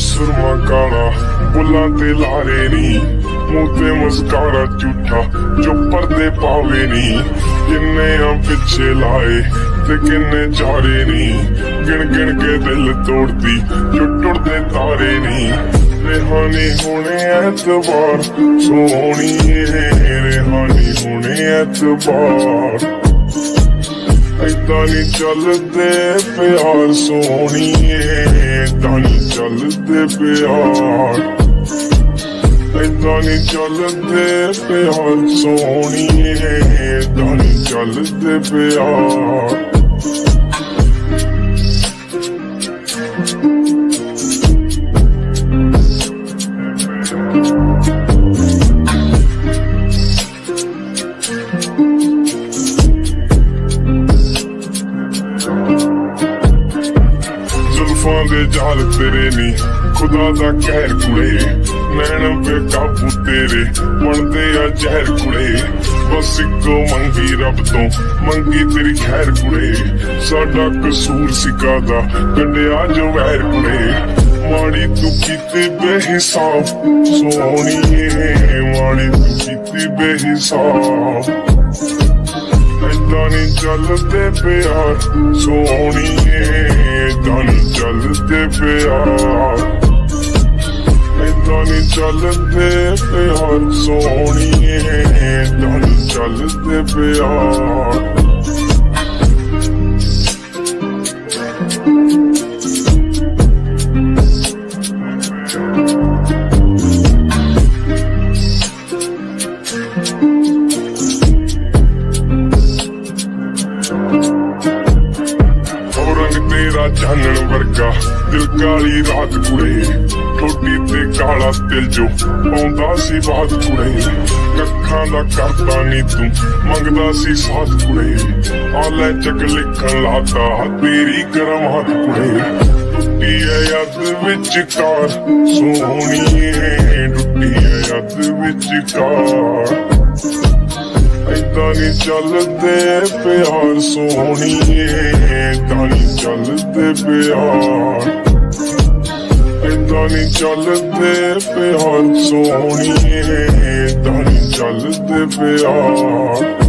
सुरमा काला बुला ते लारे नी मुंह ते मुस्कारा झूठा जो पर्दे पावे नी किन्ने पिछे लाए ते किन्ने चारे नी गिन गिन के दिल तोड़ती जो टुटदे तारे नी रेहानी होने एतबार सोहनी रेहानी होने एतबार ऐदां नी चलदे प्यार सोहणीए ऐदां नी चलदे प्यार ऐदां नी चलदे प्यार सोहणीए ऐदां नी चलदे प्यार दे जाल तेरे नी खुदा दा कहर कुड़े नैन बेकाबू तेरे बनदे आ जहर कुड़े बस इको मंगी रब तो मंगी तेरी खैर कुड़े साडा कसूर सिकादा कड्डिया जो वैर कुड़े माड़ी तू कीती बेहिसाब सोहणीए माड़ी तू कीती बेहिसाब ऐदां नी चलदे प्यार सोहणीए ऐदां नी चलदे प्यार ऐदां नी चलदे प्यार सोहणीए ऐदां नी चलदे प्यार तेरा चानण वर्गा दिल काली रात कुड़े ठोडी ते काला तिल जो पाउंदा सी बात कुड़े कखां दा करदा नी तू मंगदा सी साथ कुड़े आले चक लिखण लाता तेरी करमात कुड़े टुटी है याद विचकार सोहणीए टुटी है याद विचकार ऐदां नी चलदे प्यार सोहणीए ऐदां नी चलदे प्यार ऐदां नी चलदे प्यार सोहणीए ऐदां नी चलदे प्यार